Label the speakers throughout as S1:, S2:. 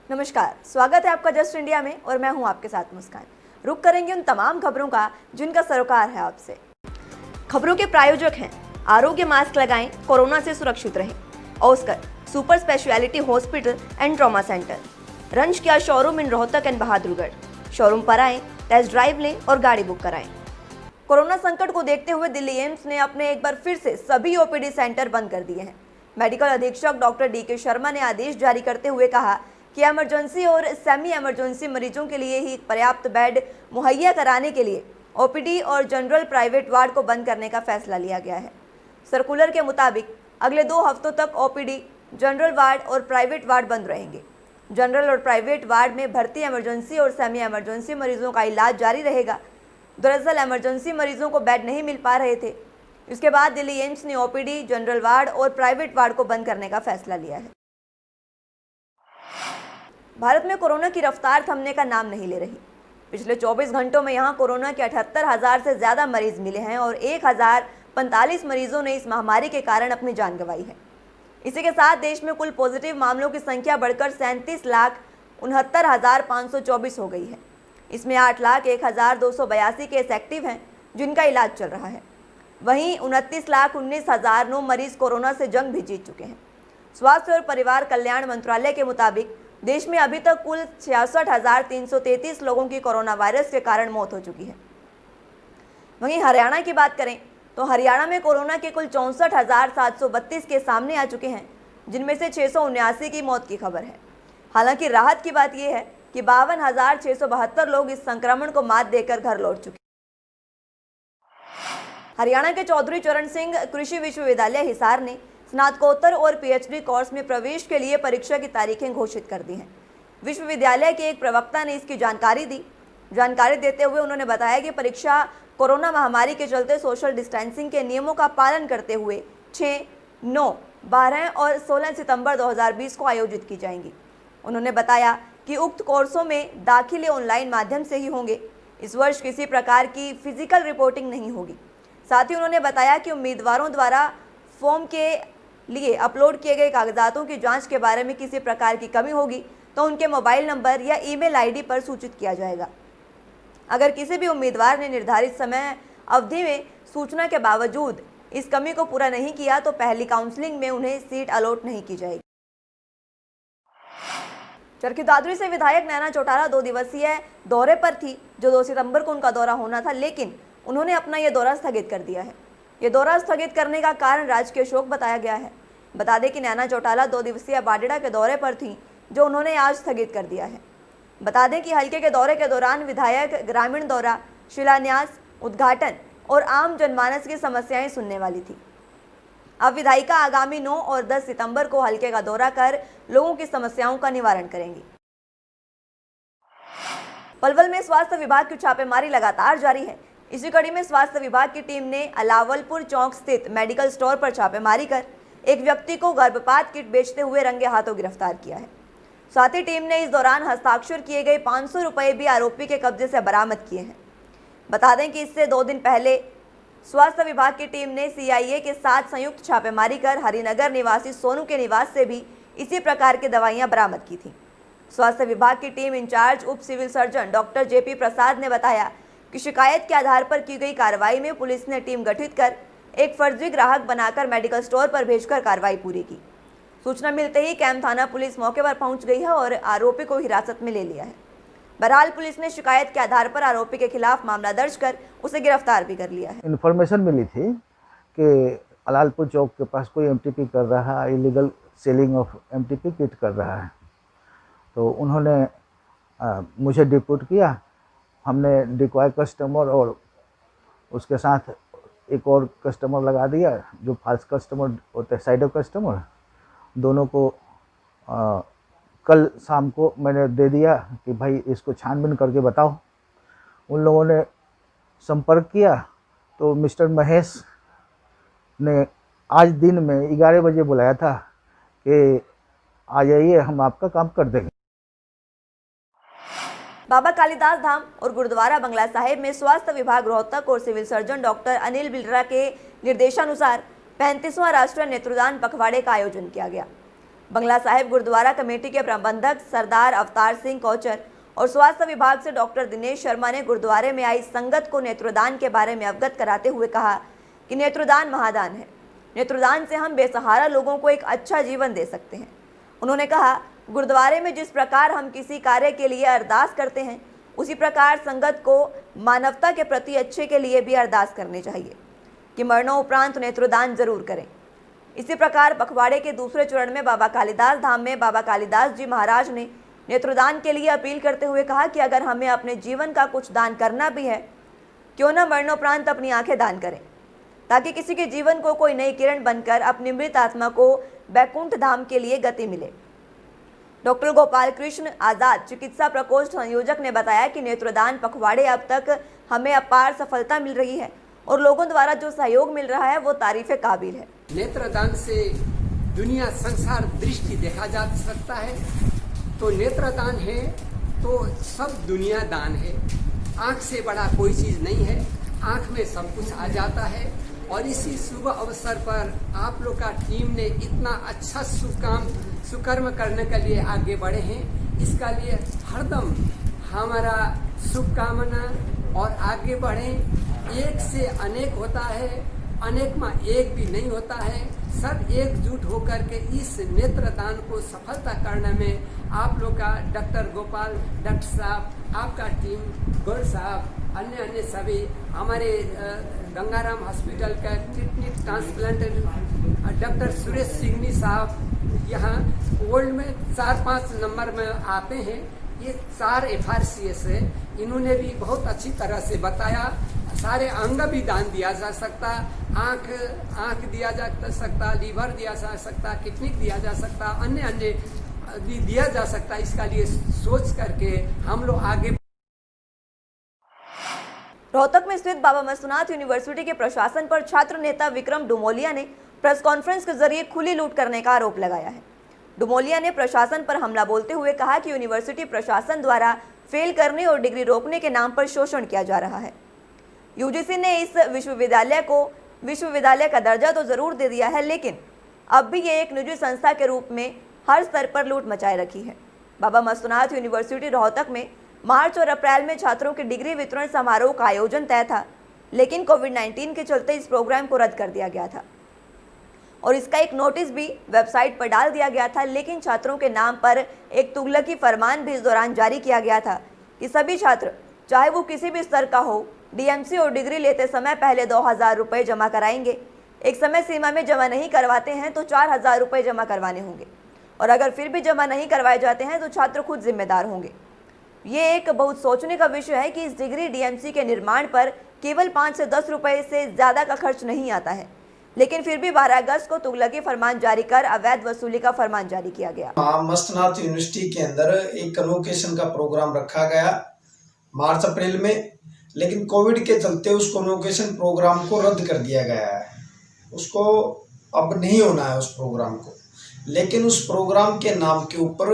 S1: नमस्कार, स्वागत है आपका जस्ट इंडिया में और मैं हूं आपके साथ मुस्कान। रुक करेंगे उन तमाम खबरों का जिनका सरोकार है आपसे। खबरों के प्रायोजक हैं आरोग्य मास्क लगाएं, कोरोना से सुरक्षित रहें। Oscar super speciality hospital and trauma centre, रंज किया showroom in Rohtak and Bahadurgarh. Showroom पर आएं, टेस्ट ड्राइव लें और गाड़ी बुक कराएं। कोरोना संकट को देखते हुए दिल्ली एम्स ने अपने एक बार फिर से सभी ओपीडी सेंटर बंद कर दिए हैं। मेडिकल अधीक्षक डॉक्टर DK शर्मा ने आदेश जारी करते हुए कहा कि इमरजेंसी और सेमी इमरजेंसी मरीजों के लिए ही पर्याप्त बेड मुहैया कराने के लिए ओपीडी और जनरल प्राइवेट वार्ड को बंद करने का फैसला लिया गया है। सर्कुलर के मुताबिक अगले 2 हफ्तों तक ओपीडी, जनरल वार्ड और प्राइवेट वार्ड बंद रहेंगे। जनरल और प्राइवेट वार्ड में भर्ती इमरजेंसी और सेमी इमरजेंसी मरीजों का इलाज जारी रहेगा। दरअसल इमरजेंसी मरीजों को बेड नहीं मिल पा रहे थे। इसके बाद दिल्ली एम्स ने ओपीडी, जनरल वार्ड और प्राइवेट वार्ड को बंद करने का फैसला लिया है। भारत में कोरोना की रफ्तार थमने का नाम नहीं ले रही। पिछले 24 घंटों में यहां कोरोना के 78,000 से ज्यादा मरीज मिले हैं और 1,045 मरीजों ने इस महामारी के कारण अपनी जान गंवाई है। इसी के साथ देश में कुल पॉजिटिव मामलों की संख्या बढ़कर 37,69,524 हो गई है। इसमें 8,01,282 केस एक्टिव हैं जिनका इलाज चल रहा है। वहीं 29,19,009 मरीज कोरोना से जंग भी जीत चुके हैं। स्वास्थ्य और परिवार कल्याण मंत्रालय के मुताबिक देश में अभी तक कुल 66,333 लोगों की कोरोना वायरस के कारण मौत हो चुकी है। वहीं हरियाणा की बात करें तो हरियाणा में कोरोना के कुल 64,732 केस सामने आ चुके हैं, जिनमें से 679 की मौत की खबर है। हालांकि राहत की बात यह है कि 52,672 लोग इस संक्रमण को मात देकर घर लौट चुके हैं। हरियाणा के चौधरी चरण सिंह कृषि विश्वविद्यालय हिसार ने स्नातकोत्तर और PhD कोर्स में प्रवेश के लिए परीक्षा की तारीखें घोषित कर दी हैं। विश्वविद्यालय के एक प्रवक्ता ने इसकी जानकारी दी। जानकारी देते हुए उन्होंने बताया कि परीक्षा कोरोना महामारी के चलते सोशल डिस्टेंसिंग के नियमों का पालन करते हुए 6, 9, 12 और 16 सितंबर 2020 को आयोजित की जाएंगी। उन्होंने बताया कि उक्त कोर्सों में दाखिले ऑनलाइन माध्यम से ही होंगे। इस वर्ष किसी प्रकार की फिजिकल रिपोर्टिंग नहीं होगी। साथ ही उन्होंने बताया कि उम्मीदवारों द्वारा फॉर्म के लिए अपलोड किए गए कागजातों की जांच के बारे में किसी प्रकार की कमी होगी तो उनके मोबाइल नंबर या ईमेल ID पर सूचित किया जाएगा। अगर किसी भी उम्मीदवार ने निर्धारित समय अवधि में सूचना के बावजूद इस कमी को पूरा नहीं किया तो पहली काउंसलिंग में उन्हें सीट अलॉट नहीं की जाएगी। चरखी दादरी से विधायक नैना चौटाला 2 दिवसीय दौरे पर थी, जो 2 सितंबर को उनका दौरा होना था, लेकिन उन्होंने अपना यह दौरा स्थगित कर दिया है। ये दौरा स्थगित करने का कारण राजकीय शोक बताया गया है। बता दें कि नैना चौटाला 2 दिवसीय बाडेड़ा के दौरे पर थीं, जो उन्होंने आज स्थगित कर दिया है। बता दें कि हल्के के दौरे के दौरान विधायक ग्रामीण दौरा, शिलान्यास, उद्घाटन और आम जनमानस की समस्याएं सुनने वाली थी। अब विधायिका आगामी 9 और 10 सितंबर को हल्के का दौरा कर लोगों की समस्याओं का निवारण करेंगी। पलवल में स्वास्थ्य विभाग की छापेमारी लगातार जारी है। इसी कड़ी में स्वास्थ्य विभाग की टीम ने अलावलपुर चौक स्थित मेडिकल स्टोर पर छापेमारी कर एक व्यक्ति को गर्भपात किट बेचते हुए रंगे हाथों गिरफ्तार किया है। साथ ही टीम ने इस दौरान हस्ताक्षर किए गए 500 रुपए भी आरोपी के कब्जे से बरामद किए हैं। बता दें कि इससे 2 दिन पहले स्वास्थ्य विभाग की टीम ने CIA के साथ संयुक्त छापेमारी कर हरिनगर निवासी सोनू के निवास से भी इसी प्रकार की दवाइयां बरामद की थी। स्वास्थ्य विभाग की टीम इंचार्ज उप सिविल सर्जन डॉक्टर JP प्रसाद ने बताया कि शिकायत के आधार पर की गई कार्रवाई में पुलिस ने टीम गठित कर एक फर्जी ग्राहक बनाकर मेडिकल स्टोर पर भेजकर कार्रवाई पूरी की। सूचना मिलते ही कैंप थाना पुलिस मौके पर पहुंच गई है और आरोपी को हिरासत में ले लिया है। बहरहाल पुलिस ने शिकायत के आधार पर आरोपी के खिलाफ मामला दर्ज कर उसे गिरफ्तार भी कर लिया है।
S2: इन्फॉर्मेशन मिली थी कि अलालपुर चौक के पास कोई MTP कर रहा है, illegal selling of MTP kit कर रहा है। तो उन्होंने मुझे डिप्यूट किया। हमने डिकॉय कस्टमर और उसके साथ एक और कस्टमर लगा दिया, जो फाल्स कस्टमर होते हैं, साइडो कस्टमर। दोनों को कल शाम को मैंने दे दिया कि भाई इसको छानबीन करके बताओ। उन लोगों ने संपर्क किया तो मिस्टर महेश ने आज दिन में 11 बजे बुलाया था कि आ जाइए, हम आपका काम कर देंगे।
S1: बाबा कालीदास धाम और गुरुद्वारा बंगला साहिब में स्वास्थ्य विभाग रोहतक और सिविल सर्जन डॉक्टर अनिल बिलरा के निर्देशानुसार 35वां राष्ट्रीय नेत्रदान पखवाड़े का आयोजन किया गया। बंगला साहिब गुरुद्वारा कमेटी के प्रबंधक सरदार अवतार सिंह कोचर और स्वास्थ्य विभाग से डॉक्टर दिनेश शर्मा ने गुरुद्वारे में आई संगत को नेत्रदान के बारे में अवगत कराते हुए कहा कि नेत्रदान महादान है। नेत्रदान से हम बेसहारा लोगों को एक अच्छा जीवन दे सकते हैं। उन्होंने कहा, गुरुद्वारे में जिस प्रकार हम किसी कार्य के लिए अरदास करते हैं, उसी प्रकार संगत को मानवता के प्रति अच्छे के लिए भी अरदास करनी चाहिए कि मरणोपरांत नेत्रदान जरूर करें। इसी प्रकार पखवाड़े के दूसरे चरण में बाबा कालिदास धाम में बाबा कालिदास जी महाराज ने नेत्रदान के लिए अपील करते हुए कहा कि अगर हमें अपने जीवन का कुछ दान करना भी है, क्यों न मरणोपरांत अपनी आंखें दान करें, ताकि किसी के जीवन को कोई नई किरण बनकर अपनी मृत आत्मा को बैकुंठ धाम के लिए गति मिले। डॉक्टर गोपाल कृष्ण आजाद चिकित्सा प्रकोष्ठ संयोजक ने बताया कि नेत्रदान पखवाड़े अब तक हमें अपार सफलता मिल रही है और लोगों द्वारा जो सहयोग मिल रहा है वो तारीफे काबिल है।
S3: नेत्रदान से दुनिया संसार दृष्टि देखा जा सकता है, तो नेत्रदान है तो सब दुनिया दान है। आँख से बड़ा कोई चीज़ नहीं है, आँख में सब कुछ आ जाता है। और इसी शुभ अवसर पर आप लोग का टीम ने इतना अच्छा सुकर्म करने के लिए आगे बढ़े हैं, इसका लिए हरदम हमारा शुभकामना और आगे बढ़ें। एक से अनेक होता है, अनेक में एक भी नहीं होता है। सब एकजुट होकर के इस नेत्रदान को सफलता करने में आप लोग का डॉक्टर गोपाल डॉक्टर साहब, आपका टीम, गौर साहब, अन्य सभी हमारे गंगाराम हॉस्पिटल का kidney transplant doctor Suresh Singhni साहब यहाँ वर्ल्ड में 4-5 नंबर में आते हैं। ये 4 FRCS है, इन्होंने भी बहुत अच्छी तरह से बताया। सारे अंग भी दान दिया जा सकता, आँख दिया जा सकता, लीवर दिया जा सकता, किडनी दिया जा सकता, अन्य भी दिया जा सकता। इसका लिए सोच करके हम लोग आगे।
S1: रोहतक में स्थित बाबा मस्तुनाथ यूनिवर्सिटी के प्रशासन पर छात्र नेता विक्रम डुमोलिया ने प्रेस कॉन्फ्रेंस के जरिए खुली लूट करने का आरोप लगाया है। डुमोलिया ने प्रशासन पर हमला बोलते हुए कहा कि यूनिवर्सिटी प्रशासन द्वारा फेल करने और डिग्री रोकने के नाम पर शोषण किया जा रहा है। यूजीसी ने इस विश्वविद्यालय को विश्वविद्यालय का दर्जा तो जरूर दे दिया है, लेकिन अब भी ये एक निजी संस्था के रूप में हर स्तर पर लूट मचाए रखी है। बाबा मस्तुनाथ यूनिवर्सिटी रोहतक में मार्च और अप्रैल में छात्रों के डिग्री वितरण समारोह का आयोजन तय था, लेकिन कोविड-19 के चलते इस प्रोग्राम को रद्द कर दिया गया था और इसका एक नोटिस भी वेबसाइट पर डाल दिया गया था। लेकिन छात्रों के नाम पर एक तुगलकी फरमान भी इस दौरान जारी किया गया था कि सभी छात्र, चाहे वो किसी भी स्तर का हो, डीएमसी और डिग्री लेते समय पहले 2000 रुपये जमा कराएंगे। एक समय सीमा में जमा नहीं करवाते हैं तो 4000 रुपये जमा करवाने होंगे और अगर फिर भी जमा नहीं करवाए जाते हैं तो छात्र खुद जिम्मेदार होंगे। ये एक बहुत सोचने का विषय है कि इस डिग्री डीएमसी के निर्माण पर केवल 5 से 10 रुपये से ज़्यादा का खर्च नहीं आता है, लेकिन फिर भी 12 अगस्त को तुगलकी फरमान जारी कर अवैध वसूली का फरमान जारी किया गया।
S4: मस्तनाथ यूनिवर्सिटी के अंदर एक कन्वोकेशन का प्रोग्राम रखा गया मार्च अप्रैल में, लेकिन कोविड के चलते उस कन्वोकेशन प्रोग्राम को रद्द कर दिया गया है। उसको अब नहीं होना है उस प्रोग्राम को, लेकिन उस प्रोग्राम के नाम के ऊपर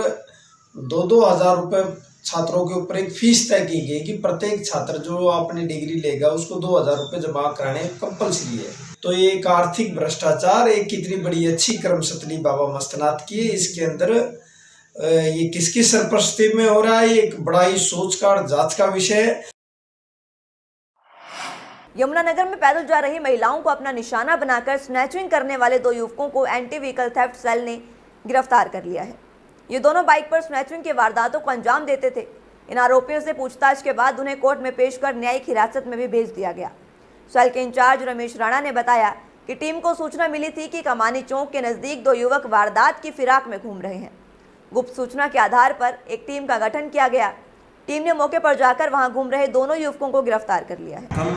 S4: 2-2 हज़ार रुपये छात्रों के ऊपर एक फीस तय की गई कि प्रत्येक छात्र जो अपनी डिग्री लेगा उसको 2000 रुपये जमा कराने कंपलसरी है। तो ये एक आर्थिक भ्रष्टाचार, एक कितनी बड़ी अच्छी कर्मशैली बाबा मस्तनाथ की है, इसके अंदर ये किसकी सरपरस्ती में हो रहा है, ये एक बड़ा ही सोच का और जांच का विषय है।
S1: यमुनानगर में पैदल जा रही महिलाओं को अपना निशाना बनाकर स्नैचिंग करने वाले 2 युवकों को एंटी व्हीकल थेफ्ट सेल ने गिरफ्तार कर लिया है। ये दोनों बाइक पर स्नैचिंग के वारदातों को अंजाम देते थे। इन आरोपियों से पूछताछ के बाद उन्हें कोर्ट में पेश कर न्यायिक हिरासत में भी भेज दिया गया। सेल के इंचार्ज रमेश राणा ने बताया कि टीम को सूचना मिली थी कि कमानी चौक के नजदीक 2 युवक वारदात की फिराक में घूम रहे हैं। गुप्त सूचना के आधार पर एक टीम का गठन किया गया। टीम ने मौके पर जाकर वहां घूम रहे दोनों युवकों को गिरफ्तार कर लिया है।
S5: कल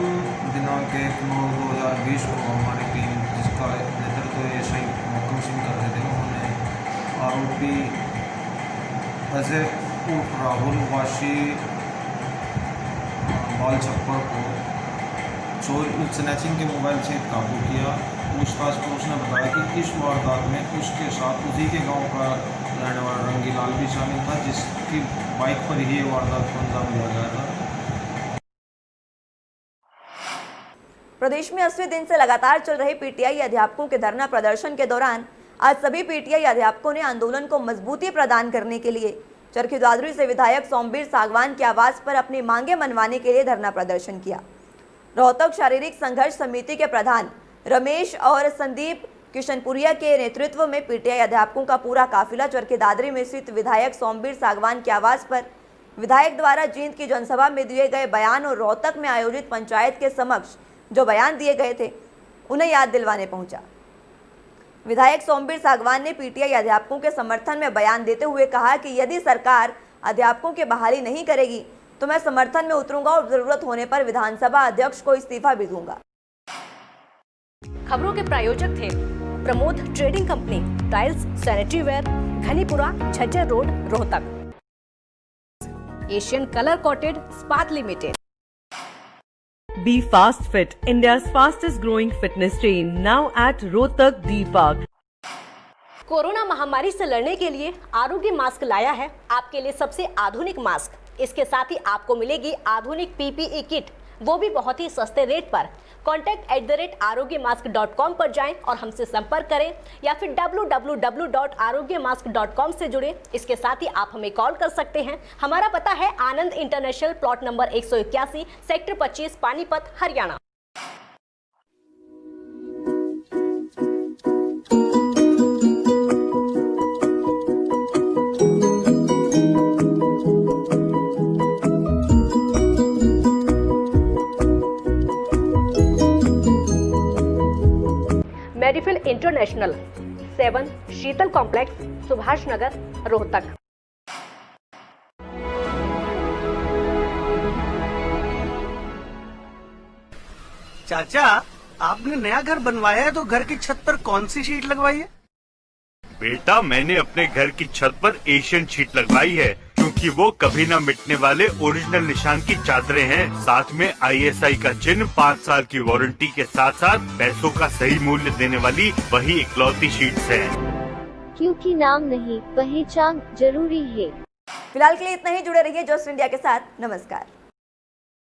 S5: दिनांक 1/9/2020 को हमारी टीम, जिसका नेतृत्व एसआई मक्कम सिंह कर रहे थे, उन्होंने आरोपी अजय उर्फ राहुल वाशी बाल छप्पर को स्नैचिंग के मोबाइल से काबू किया। पूछताछ पर उसने बताया कि इस वारदात में उसके साथ उसी के गांव का रहने वाला रंगीलाल भी शामिल था, जिसकी बाइक पर ही ये वारदात को अंजाम दिया गया था।
S1: प्रदेश में 80 दिन से लगातार चल रहे पीटीआई अध्यापकों के धरना प्रदर्शन के दौरान आज सभी पीटीआई अध्यापकों ने आंदोलन को मजबूती प्रदान करने के लिए चरखी दादरी से विधायक सोमवीर सागवान के आवास पर अपनी मांगे मनवाने के लिए धरना प्रदर्शन किया। रोहतक शारीरिक संघर्ष समिति के प्रधान रमेश और संदीप किशनपुरिया के नेतृत्व में पीटीआई अध्यापकों का पूरा काफिला चरखी दादरी में स्थित विधायक सोमवीर सागवान के आवास पर विधायक द्वारा जींद की जनसभा में दिए गए बयान और रोहतक में आयोजित पंचायत के समक्ष जो बयान दिए गए थे उन्हें याद दिलवाने पहुंचा। विधायक सोमवीर सागवान ने पीटीआई अध्यापकों के समर्थन में बयान देते हुए कहा कि यदि सरकार अध्यापकों की बहाली नहीं करेगी तो मैं समर्थन में उतरूंगा और जरूरत होने पर विधानसभा अध्यक्ष को इस्तीफा भी दूंगा।
S6: खबरों के प्रायोजक थे Pramod trading company, tiles, sanitary ware, Ghanipura, Jhajjar road, Rohtak. Asian colour coated Ispat limited.
S7: Be Fast Fit, India's fastest growing fitness chain, now at Rohtak D Park.
S6: Corona महामारी से लड़ने के लिए आरोग्य मास्क लाया है आपके लिए सबसे आधुनिक मास्क। इसके साथ ही आपको मिलेगी आधुनिक पीपीई किट, वो भी बहुत ही सस्ते रेट पर। contact@arogyamask.com पर जाएं और हमसे संपर्क करें या फिर www.arogyamask.com से जुड़े। इसके साथ ही आप हमें कॉल कर सकते हैं। हमारा पता है Anand international, plot number 181, sector 25, Panipat, Haryana. Medifil international, 7 Sheetal complex, Subhash Nagar, Rohtak.
S8: चाचा, आपने नया घर बनवाया है तो घर की छत पर कौन सी शीट लगवाई है?
S9: बेटा, मैंने अपने घर की छत पर एशियन शीट लगवाई है क्योंकि वो कभी न मिटने वाले ओरिजिनल निशान की चादरें हैं। साथ में ISI का चिन्ह, 5 साल की वारंटी के साथ साथ पैसों का सही मूल्य देने वाली वही इकलौती शीट्स हैं।
S10: क्योंकि नाम नहीं, पहचान जरूरी है।
S1: फिलहाल के लिए इतना ही। जुड़े रहिए जस्ट इंडिया के साथ। नमस्कार।